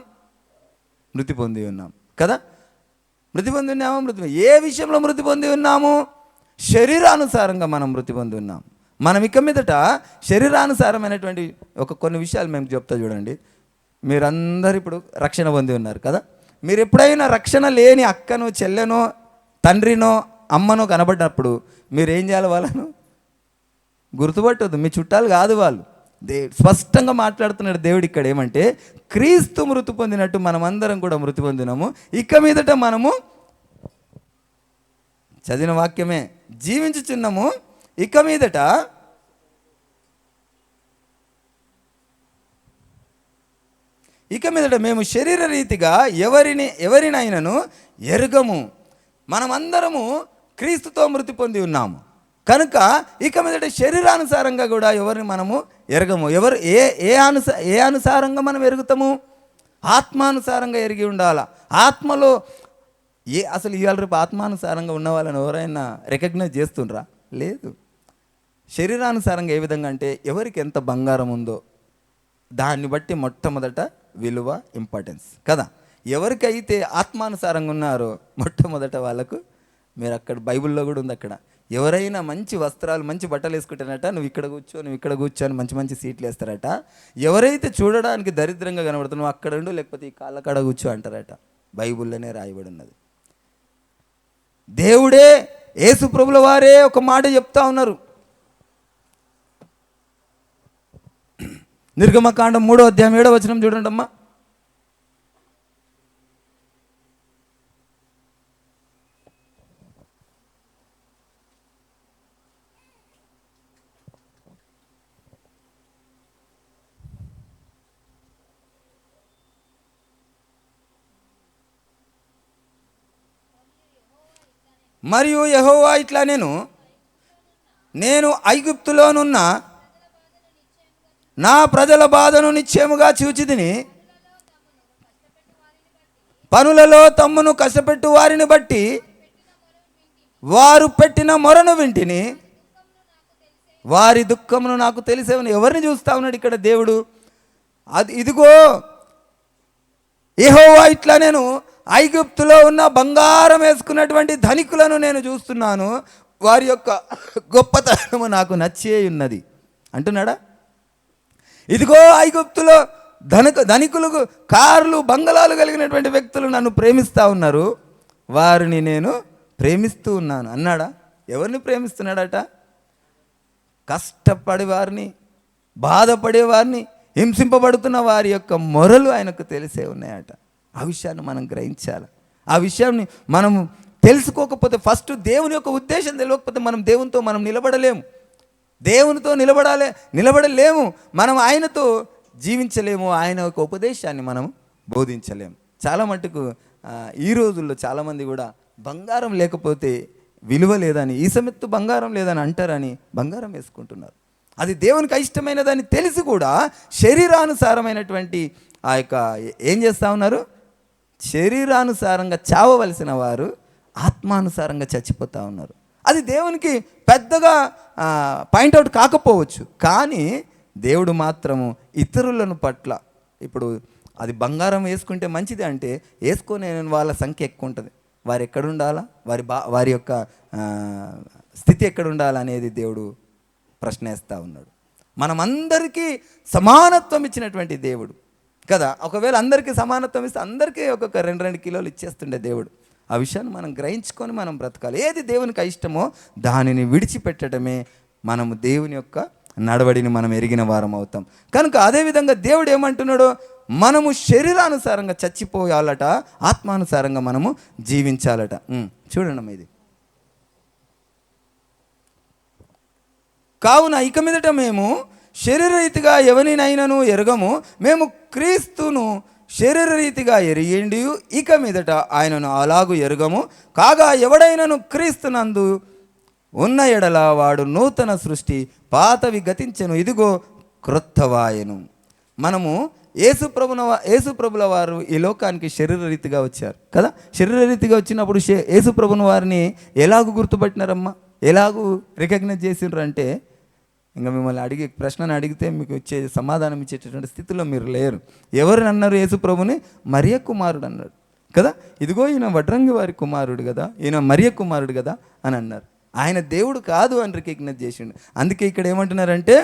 మృతి పొంది ఉన్నాం కదా. మృతి పొంది ఉన్నాము. ఏ విషయంలో మృతి పొంది ఉన్నాము? శరీరానుసారంగా మనం మృతి పొంది ఉన్నాం. మనం ఇక మీదట శరీరానుసారమైనటువంటి కొన్ని విషయాలు మేము చెప్తా చూడండి. మీరందరూ ఇప్పుడు రక్షణ పొంది ఉన్నారు కదా. మీరు ఎప్పుడైనా రక్షణ లేని అక్కనో చెల్లెనో తండ్రినో అమ్మనో కనబడినప్పుడు మీరు ఏం చేయాలి? వాళ్ళను గుర్తుపట్టద్దు, మీ చుట్టాలు కాదు వాళ్ళు. స్పష్టంగా మాట్లాడుతున్నాడు దేవుడు ఇక్కడ. ఏమంటే క్రీస్తు మృతి పొందినట్టు మనమందరం కూడా మృతి పొందినాము. ఇక మీదట మనము చదివిన వాక్యమే జీవించుచున్నాము. ఇక మీదట మేము శరీర రీతిగా ఎవరినైనాను ఎరుగము. మనమందరము క్రీస్తుతో మృతి పొంది ఉన్నాము కనుక ఇక మీదట శరీరానుసారంగా కూడా ఎవరిని మనము ఎరగము. ఏ అనుసారంగా మనం ఎరుగుతాము? ఆత్మానుసారంగా ఎరిగి ఉండాలా. ఆత్మలో అసలు ఇవాళ రేపు ఆత్మానుసారంగా ఉన్న వాళ్ళని ఎవరైనా రికగ్నైజ్ చేస్తుండ్రా? లేదు. శరీరానుసారంగా ఏ విధంగా అంటే ఎవరికి ఎంత బంగారం ఉందో దాన్ని బట్టి మొట్టమొదట విలువ, ఇంపార్టెన్స్ కదా. ఎవరికైతే ఆత్మానుసారంగా ఉన్నారో మొట్టమొదట వాళ్ళకు, మీరు అక్కడ బైబిల్లో కూడా ఉంది, అక్కడ ఎవరైనా మంచి వస్త్రాలు మంచి బట్టలు వేసుకుంటారట, నువ్వు ఇక్కడ కూర్చో అని మంచి మంచి సీట్లు వేస్తారట. ఎవరైతే చూడడానికి దరిద్రంగా కనబడుతున్నావు అక్కడ ఉండు, లేకపోతే ఈ కాళ్ళ కాడ కూర్చో అంటారట. బైబిల్లోనే రాయబడి ఉన్నది. దేవుడే, యేసు ప్రభుల వారే ఒక మాట చెప్తా ఉన్నారు. నిర్గమకాండం 3వ అధ్యాయం 7వ వచనం చూడండి అమ్మా. మరియు యెహోవా ఇట్లా నేను ఐగుప్తులోనున్న నా ప్రజల బాధను నిశ్చయముగా చూచితిని, పనులలో తమ్మును కష్టపెట్టు వారిని బట్టి వారు పెట్టిన మొరను వింటిని, వారి దుఃఖమును నాకు తెలిసేవని ఎవరిని చూస్తా ఉన్నాడు ఇక్కడ దేవుడు? ఇదిగో యెహోవా ఇట్లా నేను ఐగుప్తులో ఉన్న బంగారం వేసుకున్నటువంటి ధనికులను నేను చూస్తున్నాను, వారి యొక్క గొప్పతనము నాకు నచ్చే ఉన్నది అంటున్నాడా? ఇదిగో ఐగుప్తులో ధనికులు కార్లు బంగళాలు కలిగినటువంటి వ్యక్తులు నన్ను ప్రేమిస్తూ ఉన్నారు, వారిని నేను ప్రేమిస్తూ ఉన్నాను అన్నాడా? ఎవరిని ప్రేమిస్తున్నాడట? కష్టపడే వారిని, బాధపడే వారిని, హింసింపబడుతున్న వారి యొక్క మొరలు ఆయనకు తెలిసే ఉన్నాయట. ఆ విషయాన్ని మనం గ్రహించాలి. ఆ విషయాన్ని మనం తెలుసుకోకపోతే, ఫస్ట్ దేవుని యొక్క ఉద్దేశం తెలియకపోతే మనం దేవునితో మనం నిలబడలేము. దేవునితో నిలబడలేము. మనం ఆయనతో జీవించలేము. ఆయన యొక్క ఉపదేశాన్ని మనం బోధించలేము. చాలా మటుకు ఈ రోజుల్లో చాలామంది కూడా బంగారం లేకపోతే విలువ లేదని, ఈ సమెత్తు బంగారం లేదని అంటారని బంగారం వేసుకుంటున్నారు. అది దేవునికి ఇష్టమైనదని తెలిసి కూడా శరీరానుసారమైనటువంటి ఆ యొక్క ఏం చేస్తూ ఉన్నారు? శరీరానుసారంగా చావవలసిన వారు ఆత్మానుసారంగా చచ్చిపోతూ ఉన్నారు. అది దేవునికి పెద్దగా పాయింట్అవుట్ కాకపోవచ్చు, కానీ దేవుడు మాత్రము ఇతరులను పట్ల, ఇప్పుడు అది బంగారం వేసుకుంటే మంచిది అంటే వేసుకునే వాళ్ళ సంఖ్య ఎక్కువ ఉంటుంది. వారు ఎక్కడుండాలా, వారి యొక్క స్థితి ఎక్కడుండాలా అనేది దేవుడు ప్రశ్నిస్తూ ఉన్నాడు. మనమందరికీ సమానత్వం ఇచ్చినటువంటి దేవుడు కదా. ఒకవేళ అందరికీ సమానత్వం ఇస్తే అందరికీ ఒక్కొక్క 2 కిలోలు ఇచ్చేస్తుండే దేవుడు. ఆ విషయాన్ని మనం గ్రహించుకొని మనం బ్రతకాలి. ఏది దేవునికి ఇష్టమో దానిని విడిచిపెట్టడమే మనము దేవుని యొక్క నడవడిని మనం ఎరిగిన వారం అవుతాం. కనుక అదేవిధంగా దేవుడు ఏమంటున్నాడో, మనము శరీరానుసారంగా చచ్చిపోయాలట, ఆత్మానుసారంగా మనము జీవించాలట. చూడండి ఇది. కావున ఇక మీదట మేము శరీరరీతిగా ఎవరినైనాను ఎరగము, మేము క్రీస్తును శరీరరీతిగా ఎరిగిండి ఇక మీదట ఆయనను అలాగూ ఎరగము. కాగా ఎవడైనను క్రీస్తునందు ఉన్న ఎడల వాడు నూతన సృష్టి, పాతవి గతించెను, ఇదిగో క్రొత్తవాయెను. మనము యేసుప్రభుల వారు ఈ లోకానికి శరీరరీతిగా వచ్చారు కదా. శరీరరీతిగా వచ్చినప్పుడు యేసుప్రభుని వారిని ఎలాగూ గుర్తుపట్టినారమ్మా, ఎలాగూ రికగ్నైజ్ చేసిండ్రు అంటే, ఇంకా మిమ్మల్ని ప్రశ్నను అడిగితే మీకు సమాధానం ఇచ్చేటటువంటి స్థితిలో మీరు లేరు. ఎవరిని అన్నారు? యేసుప్రభుని మరియ కుమారుడు అన్నాడు కదా. ఇదిగో ఈయన వడ్రంగి వారి కుమారుడు కదా, ఈయన మరియ కుమారుడు కదా అని అన్నారు. ఆయన దేవుడు కాదు అని రికగ్నైజ్ చేసిండు. అందుకే ఇక్కడ ఏమంటున్నారంటే,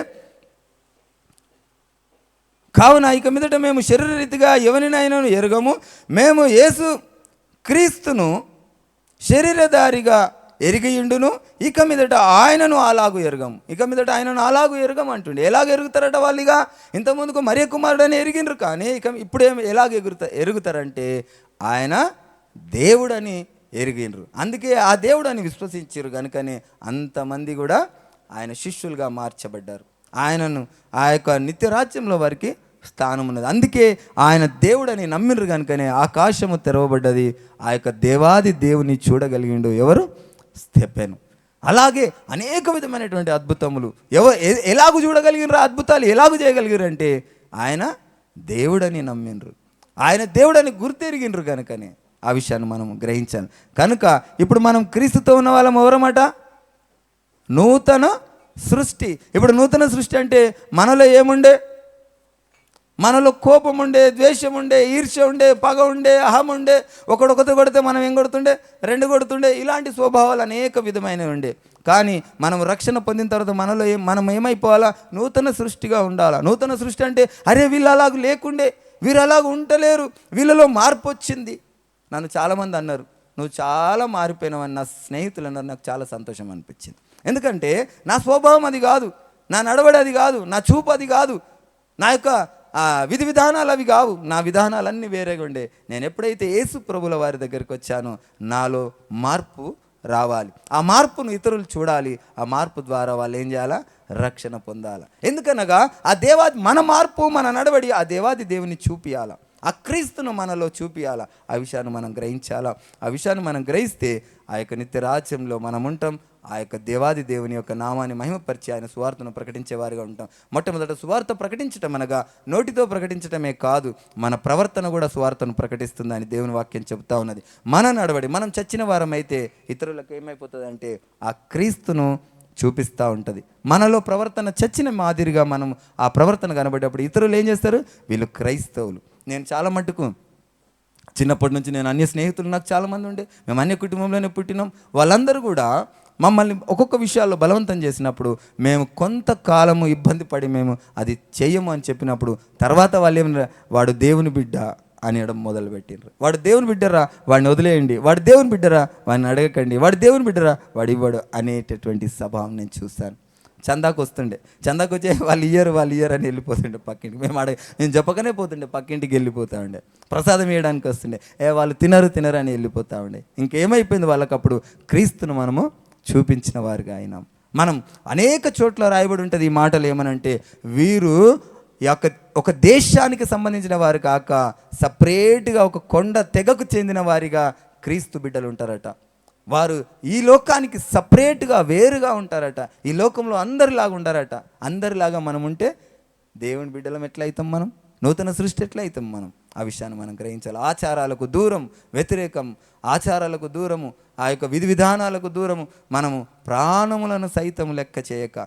కావున ఇక మీదట మేము శరీరరీతిగా ఎవరినైనా ఎరగము, మేము యేసు క్రీస్తును శరీరధారిగా ఎరిగియుండును, ఇక మీదట ఆయనను అలాగూ ఎరగము. ఇక మీదట ఆయనను అలాగూ ఎరగము అంటుండే. ఎలాగ ఎరుగుతారట వాళ్ళుగా? ఇంతకుముందుకు మరియ కుమారుడని ఎరిగిండ్రు, కానీ ఇప్పుడేమో ఎలాగ ఎరుగుతారంటే ఆయన దేవుడని ఎరిగిండ్రు. అందుకే ఆ దేవుడని విశ్వసించారు కనుకనే అంతమంది కూడా ఆయన శిష్యులుగా మార్చబడ్డారు. ఆయనను ఆ యొక్క నిత్యరాజ్యంలో వారికి స్థానం ఉన్నది. అందుకే ఆయన దేవుడని నమ్మినరు కనుకనే ఆకాశము తెరవబడ్డది. ఆ యొక్క దేవాది దేవుని చూడగలిగిండు ఎవరు? స్టెఫెను. అలాగే అనేక విధమైనటువంటి అద్భుతములు ఎలాగూ చూడగలిగినరు, అద్భుతాలు ఎలాగూ చేయగలిగారు అంటే ఆయన దేవుడని నమ్మినరు, ఆయన దేవుడని గుర్తెరిగినరు కనుకనే ఆ విషయాన్ని మనం గ్రహించాలి. కనుక ఇప్పుడు మనం క్రీస్తుతో ఉన్న వాళ్ళం ఎవరమాట? నూతన సృష్టి. ఇప్పుడు నూతన సృష్టి అంటే మనలో ఏముండే? మనలో కోపం ఉండే, ద్వేషం ఉండే, ఈర్ష్య ఉండే, పగ ఉండే, అహం ఉండే. ఒకటి కొడితే మనం ఏం కొడుతుండే? 2 కొడుతుండే. ఇలాంటి స్వభావాలు అనేక విధమైనవి ఉండే. కానీ మనం రక్షణ పొందిన తర్వాత మనం ఏమైపోవాలా? నూతన సృష్టిగా ఉండాలా. నూతన సృష్టి అంటే అరే వీళ్ళు అలాగ లేకుండే, వీరు అలాగ ఉండలేరు, వీళ్ళలో మార్పు వచ్చింది. నన్ను చాలామంది అన్నారు, నువ్వు చాలా మారిపోయినావు అని నా స్నేహితులు అన్నారు. నాకు చాలా సంతోషం అనిపించింది. ఎందుకంటే నా స్వభావం అది కాదు, నా నడవడి అది కాదు, నా చూపు అది కాదు, నా యొక్క విధి విధానాలు అవి కావు, నా విధానాలన్నీ వేరేగా ఉండే. నేను ఎప్పుడైతే యేసు ప్రభుల వారి దగ్గరికి వచ్చానో నాలో మార్పు రావాలి. ఆ మార్పును ఇతరులు చూడాలి. ఆ మార్పు ద్వారా వాళ్ళు ఏం చేయాలా? రక్షణ పొందాలి. ఎందుకనగా ఆ దేవాది మన మార్పు, మన నడవడి ఆ దేవాది దేవుని చూపియాల, ఆ క్రీస్తును మనలో చూపియాలా. ఆ విషయాన్ని మనం గ్రహించాలా. ఆ విషయాన్ని మనం గ్రహిస్తే ఆ యొక్క నిత్య రాజ్యంలో మనం ఉంటాం. ఆ యొక్క దేవాది దేవుని యొక్క నామాన్ని మహిమపరిచి ఆయన సువార్తను ప్రకటించేవారిగా ఉంటాం. మొట్టమొదట సువార్త ప్రకటించటం అనగా నోటితో ప్రకటించటమే కాదు, మన ప్రవర్తన కూడా సువార్తను ప్రకటిస్తుందని దేవుని వాక్యం చెబుతా ఉన్నది. మన నడవడి, మనం చచ్చిన వారం అయితే ఇతరులకు ఏమైపోతుంది అంటే ఆ క్రీస్తును చూపిస్తూ ఉంటుంది. మనలో ప్రవర్తన చచ్చిన మాదిరిగా మనం ఆ ప్రవర్తన కనబడేటప్పుడు ఇతరులు ఏం చేస్తారు, వీళ్ళు క్రైస్తవులు. నేను చాలా మట్టుకు చిన్నప్పటి నుంచి నేను అన్య స్నేహితులు నాకు చాలామంది ఉండే, మేము అన్య కుటుంబంలోనే పుట్టినాం. వాళ్ళందరూ కూడా మమ్మల్ని ఒక్కొక్క విషయాల్లో బలవంతం చేసినప్పుడు మేము కొంతకాలము ఇబ్బంది పడి మేము అది చెయ్యము అని చెప్పినప్పుడు తర్వాత వాళ్ళు ఏమన్నా వాడు దేవుని బిడ్డ అనడం మొదలుపెట్టిండ్రు. వాడు దేవుని బిడ్డరా, వాడిని వదిలేయండి, వాడు దేవుని బిడ్డరా, వాడిని అడగకండి, వాడు దేవుని బిడ్డరా, వాడు ఇవ్వడు అనేటటువంటి స్వభావం నేను చూశాను. చందాకు వస్తుండే, చందాకు వచ్చే వాళ్ళు ఇయ్యరు అని వెళ్ళిపోతుండే పక్కింటికి. నేను చెప్పకనే పోతుండే, పక్కింటికి వెళ్ళిపోతా ఉండే. ప్రసాదం ఇవ్వడానికి వస్తుండే, వాళ్ళు తినరు అని వెళ్ళిపోతా ఉండే. ఇంకేమైపోయింది వాళ్ళకి, అప్పుడు క్రీస్తును మనము చూపించిన వారుగా అయినాం. మనం అనేక చోట్ల రాయబడి ఉంటుంది ఈ మాటలు ఏమనంటే, వీరు ఒక దేశానికి సంబంధించిన వారు కాక సపరేట్గా ఒక కొండ తెగకు చెందిన వారిగా క్రీస్తు బిడ్డలు ఉంటారట. వారు ఈ లోకానికి సపరేట్గా వేరుగా ఉంటారట. ఈ లోకంలో అందరిలాగా ఉంటారట. అందరిలాగా మనం ఉంటే దేవుని బిడ్డలం ఎట్లయితాం, మనం నూతన సృష్టి ఎట్లయితాం మనం, ఆ విషయాన్ని మనం గ్రహించాలి. ఆచారాలకు దూరం, వ్యతిరేకం, ఆచారాలకు దూరము, ఆ యొక్క విధి విధానాలకు దూరము, మనము ప్రాణములను సైతం లెక్క చేయక,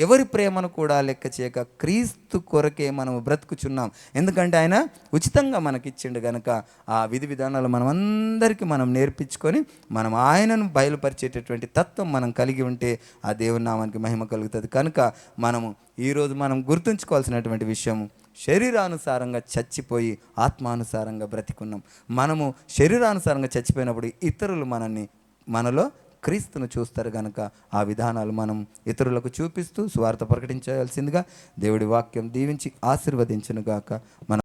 ఎవరి ప్రేమను కూడా లెక్క చేయక క్రీస్తు కొరకే మనము బ్రతుకుచున్నాం. ఎందుకంటే ఆయన ఉచితంగా మనకిచ్చిండు కనుక ఆ విధి విధానాలు మనం అందరికీ మనం నేర్పించుకొని మనం ఆయనను బయలుపరిచేటటువంటి తత్వం మనం కలిగి ఉంటే ఆ దేవుని నామానికి మహిమ కలుగుతుంది. కనుక మనము ఈరోజు మనం గుర్తుంచుకోవాల్సినటువంటి విషయము, శరీరానుసారంగా చచ్చిపోయి ఆత్మానుసారంగా బ్రతికున్నాం. మనము శరీరానుసారంగా చచ్చిపోయినప్పుడు ఇతరులు మనలో క్రీస్తును చూస్తారు కనుక ఆ విధానాలు మనం ఇతరులకు చూపిస్తూ సువార్త ప్రకటించాల్సిందిగా దేవుడి వాక్యం దీవించి ఆశీర్వదించును గాక. మన